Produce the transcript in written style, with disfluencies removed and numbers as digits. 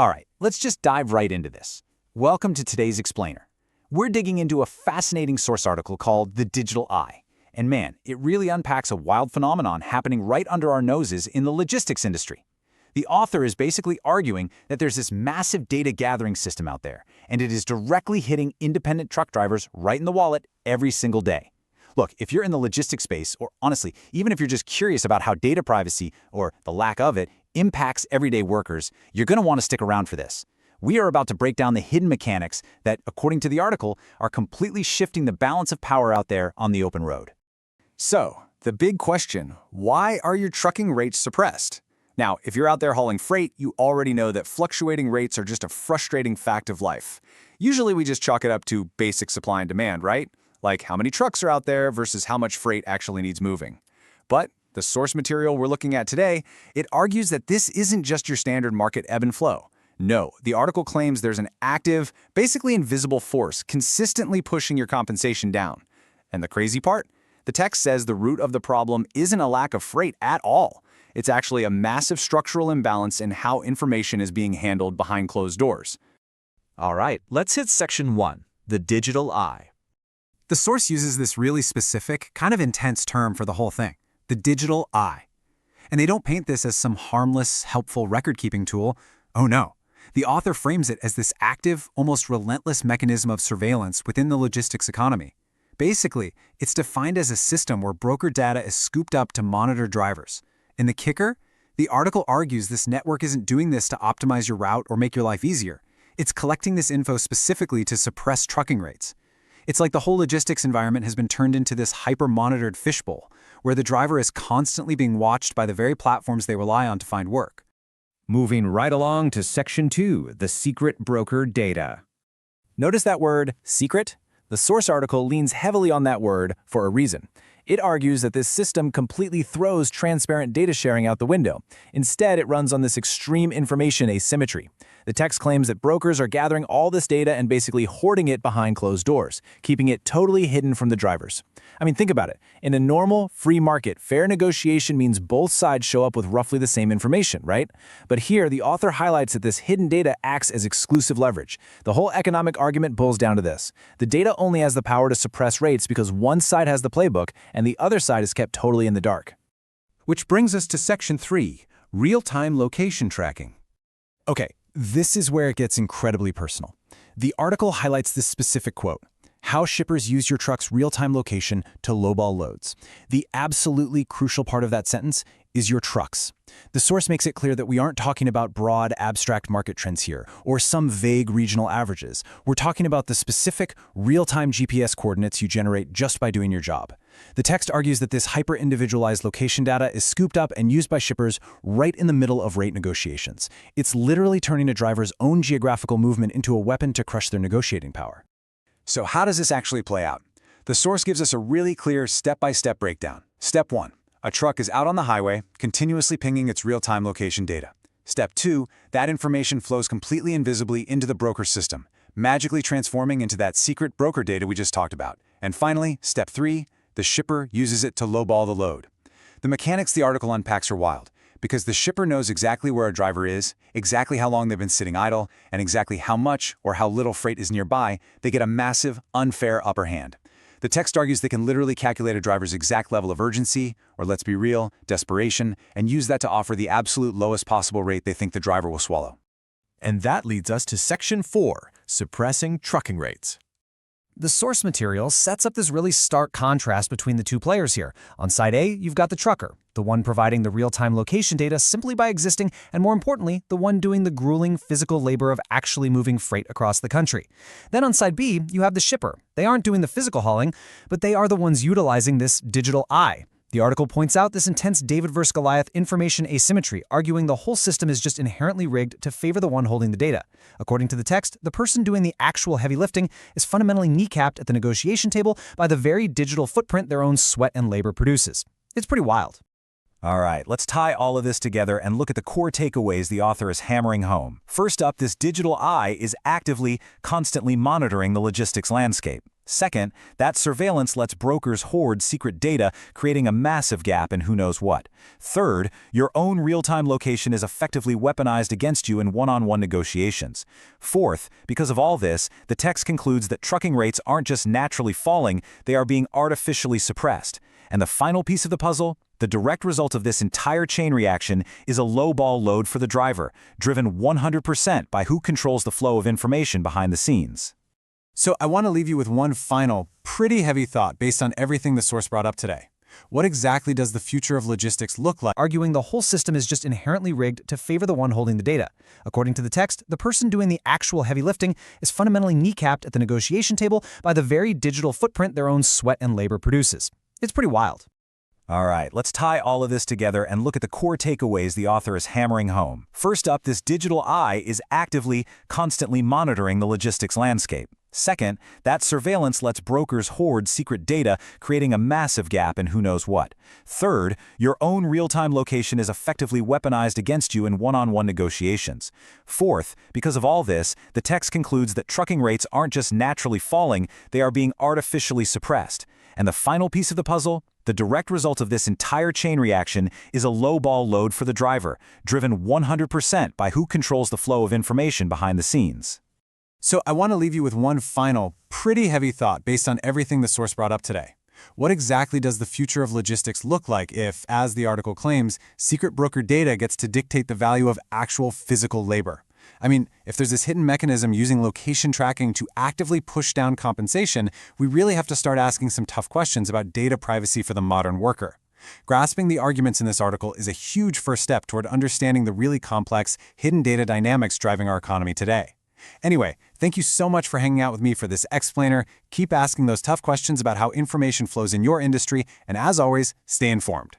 All right, let's just dive right into this. Welcome to today's Explainer. We're digging into a fascinating source article called The Digital Eye. And man, it really unpacks a wild phenomenon happening right under our noses in the logistics industry. The author is basically arguing that there's this massive data gathering system out there, and it is directly hitting independent truck drivers right in the wallet every single day. Look, if you're in the logistics space, or honestly, even if you're just curious about how data privacy, or the lack of it, impacts everyday workers, you're going to want to stick around for this. We are about to break down the hidden mechanics that, according to the article, are completely shifting the balance of power out there on the open road. So, the big question, why are your trucking rates suppressed? Now, if you're out there hauling freight, you already know that fluctuating rates are just a frustrating fact of life. Usually we just chalk it up to basic supply and demand, right? Like how many trucks are out there versus how much freight actually needs moving. But the source material we're looking at today, it argues that this isn't just your standard market ebb and flow. No, the article claims there's an active, basically invisible force consistently pushing your compensation down. And the crazy part? The text says the root of the problem isn't a lack of freight at all. It's actually a massive structural imbalance in how information is being handled behind closed doors. All right, let's hit section 1, the digital eye. The source uses this really specific, kind of intense term for the whole thing, the digital eye. And they don't paint this as some harmless, helpful record-keeping tool. Oh no. The author frames it as this active, almost relentless mechanism of surveillance within the logistics economy. Basically, it's defined as a system where broker data is scooped up to monitor drivers. And the kicker? The article argues this network isn't doing this to optimize your route or make your life easier. It's collecting this info specifically to suppress trucking rates. It's like the whole logistics environment has been turned into this hyper-monitored fishbowl, where the driver is constantly being watched by the very platforms they rely on to find work. Moving right along to section 2, the secret broker data. Notice that word, secret? The source article leans heavily on that word for a reason. It argues that this system completely throws transparent data sharing out the window. Instead, it runs on this extreme information asymmetry. The text claims that brokers are gathering all this data and basically hoarding it behind closed doors, keeping it totally hidden from the drivers. I mean, think about it. In a normal, free market, fair negotiation means both sides show up with roughly the same information, right? But here, the author highlights that this hidden data acts as exclusive leverage. The whole economic argument boils down to this. The data only has the power to suppress rates because one side has the playbook and the other side is kept totally in the dark. Which brings us to section 3, real-time location tracking. Okay, this is where it gets incredibly personal. The article highlights this specific quote, how shippers use your truck's real-time location to lowball loads. The absolutely crucial part of that sentence is your trucks. The source makes it clear that we aren't talking about broad, abstract market trends here, or some vague regional averages. We're talking about the specific, real-time GPS coordinates you generate just by doing your job. The text argues that this hyper-individualized location data is scooped up and used by shippers right in the middle of rate negotiations. It's literally turning a driver's own geographical movement into a weapon to crush their negotiating power. So how does this actually play out? The source gives us a really clear step-by-step breakdown. Step 1. A truck is out on the highway, continuously pinging its real-time location data. Step 2. That information flows completely invisibly into the broker system, magically transforming into that secret broker data we just talked about. And finally, Step 3. The shipper uses it to lowball the load. The mechanics the article unpacks are wild, because the shipper knows exactly where a driver is, exactly how long they've been sitting idle, and exactly how much or how little freight is nearby. They get a massive, unfair upper hand. The text argues they can literally calculate a driver's exact level of urgency, or let's be real, desperation, and use that to offer the absolute lowest possible rate they think the driver will swallow. And that leads us to section 4, suppressing trucking rates. The source material sets up this really stark contrast between the two players here. On side A, you've got the trucker, the one providing the real-time location data simply by existing, and more importantly, the one doing the grueling physical labor of actually moving freight across the country. Then on side B, you have the shipper. They aren't doing the physical hauling, but they are the ones utilizing this digital eye. The article points out this intense David versus Goliath information asymmetry, arguing the whole system is just inherently rigged to favor the one holding the data. According to the text, the person doing the actual heavy lifting is fundamentally kneecapped at the negotiation table by the very digital footprint their own sweat and labor produces. It's pretty wild. All right, let's tie all of this together and look at the core takeaways the author is hammering home. First up, this digital eye is actively, constantly monitoring the logistics landscape. Second, that surveillance lets brokers hoard secret data, creating a massive gap in who knows what. Third, your own real-time location is effectively weaponized against you in one-on-one negotiations. Fourth, because of all this, the text concludes that trucking rates aren't just naturally falling, they are being artificially suppressed. And the final piece of the puzzle? The direct result of this entire chain reaction is a low-ball load for the driver, driven 100% by who controls the flow of information behind the scenes. So I want to leave you with one final, pretty heavy thought based on everything the source brought up today. What exactly does the future of logistics look like? Arguing the whole system is just inherently rigged to favor the one holding the data. According to the text, the person doing the actual heavy lifting is fundamentally kneecapped at the negotiation table by the very digital footprint their own sweat and labor produces. It's pretty wild. All right, let's tie all of this together and look at the core takeaways the author is hammering home. First up, this digital eye is actively, constantly monitoring the logistics landscape. Second, that surveillance lets brokers hoard secret data, creating a massive gap in who knows what. Third, your own real-time location is effectively weaponized against you in one-on-one negotiations. Fourth, because of all this, the text concludes that trucking rates aren't just naturally falling, they are being artificially suppressed. And the final piece of the puzzle? The direct result of this entire chain reaction is a low-ball load for the driver, driven 100% by who controls the flow of information behind the scenes. So I want to leave you with one final, pretty heavy thought based on everything the source brought up today. What exactly does the future of logistics look like if, as the article claims, secret broker data gets to dictate the value of actual physical labor? I mean, if there's this hidden mechanism using location tracking to actively push down compensation, we really have to start asking some tough questions about data privacy for the modern worker. Grasping the arguments in this article is a huge first step toward understanding the really complex, hidden data dynamics driving our economy today. Anyway, thank you so much for hanging out with me for this explainer. Keep asking those tough questions about how information flows in your industry, and as always, stay informed.